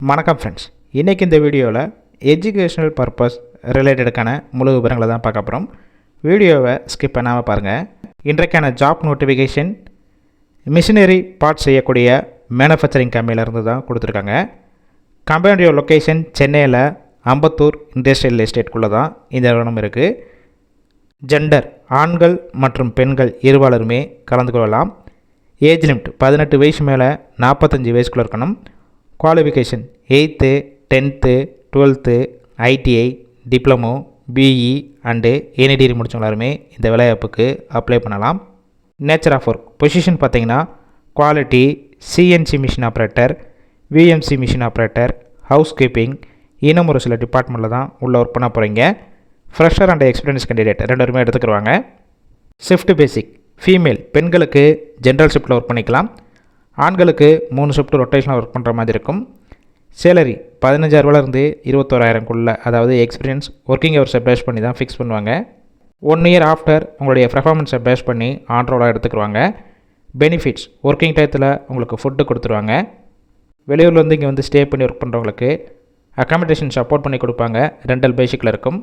வணக்கம் ஃப்ரெண்ட்ஸ், இன்றைக்கி இந்த வீடியோவில் எஜுகேஷ்னல் பர்பஸ் ரிலேட்டடுக்கான முழு விவரங்களை தான் பார்க்க போகிறோம். வீடியோவை ஸ்கிப் பண்ணாமல் பாருங்கள். இன்றைக்கான ஜாப் நோட்டிஃபிகேஷன் மிஷினரி பார்ட்ஸ் செய்யக்கூடிய மேனுஃபேக்சரிங் கம்பெனிலேருந்து தான் கொடுத்துருக்காங்க. கம்பெனியோட லொக்கேஷன் சென்னையில் அம்பத்தூர் இண்டஸ்ட்ரியல் எஸ்டேட்குள்ளே தான் இந்த நிறுவனம் இருக்குது. ஜெண்டர் ஆண்கள் மற்றும் பெண்கள் இருபாலருமே கலந்து கொள்ளலாம். ஏஜ் லிமிட் 18 வயசு மேலே 45 வயசுக்குள்ளே இருக்கணும். Qualification 8th 10th 12th ITI diploma BE and any degree முடிச்சவங்க எல்லாருமே இந்த வேலைவாய்ப்புக்கு அப்ளை பண்ணலாம். நேச்சர் ஆஃப் ஒர்க் பொசிஷன் பார்த்திங்கன்னா quality, CNC machine operator, VMC machine operator, housekeeping, இன்னும் ஒரு சில டிபார்ட்மெண்ட்டில் தான் உள்ள ஒர்க் பண்ண போகிறீங்க. ஃப்ரெஷர் அண்ட் எக்ஸ்பீரியன்ஸ் கேண்டிடேட் ரெண்டுமே எடுத்துக்கிடுவாங்க. ஷிஃப்ட் பேசிக் ஃபீமேல் பெண்களுக்கு ஜென்ரல் ஷிஃப்ட்டில் ஒர்க் பண்ணிக்கலாம். ஆண்களுக்கு 3 ஷிஃப்ட் ரொட்டேஷனில் ஒர்க் பண்ணுற மாதிரி இருக்கும். சேலரி 15,000 21,000 அதாவது எக்ஸ்பீரியன்ஸ் ஒர்க்கிங் ஹவர்ஸை பேஸ் பண்ணி தான் ஃபிக்ஸ் பண்ணுவாங்க. 1 இயர் ஆஃப்டர் உங்களுடைய பெர்ஃபார்மன்ஸை பேஸ் பண்ணி ஆன்ரோலாக எடுத்துக்குவாங்க. பெனிஃபிட்ஸ் ஒர்க்கிங் டயத்தில் உங்களுக்கு ஃபுட்டு கொடுத்துருவாங்க. வெளியூர்லேருந்து இங்கே வந்து ஸ்டே பண்ணி ஒர்க் பண்ணுறவங்களுக்கு அக்காமடேஷன் சப்போர்ட் பண்ணி கொடுப்பாங்க. ரெண்டல் பேசிக்கில் இருக்கும்.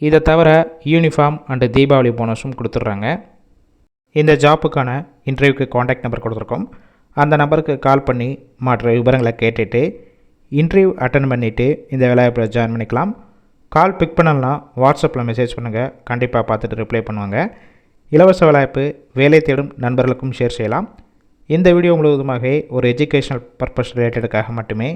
இதை தவிர யூனிஃபார்ம் அண்டு தீபாவளி போனஸும் கொடுத்துட்றாங்க. இந்த ஜாப்புக்கான இன்டர்வியூக்கு காண்டாக்ட் நம்பர் கொடுத்துருக்கோம். அந்த நம்பருக்கு கால் பண்ணி மற்ற விவரங்களை கேட்டுட்டு இன்டர்வியூ அட்டன் பண்ணிவிட்டு இந்த வேலைவாய்ப்பில் ஜாயின் பண்ணிக்கலாம். கால் பிக் பண்ணலாம், வாட்ஸ்அப்பில் மெசேஜ் பண்ணுங்கள். கண்டிப்பாக பார்த்துட்டு ரிப்ளை பண்ணுவாங்க. இலவச வேலைவாய்ப்பு வேலை தேடும் நண்பர்களுக்கும் ஷேர் செய்யலாம். இந்த வீடியோ முழுவதுமாகவே ஒரு எஜுகேஷனல் பர்பஸ் ரிலேட்டடுக்காக மட்டுமே.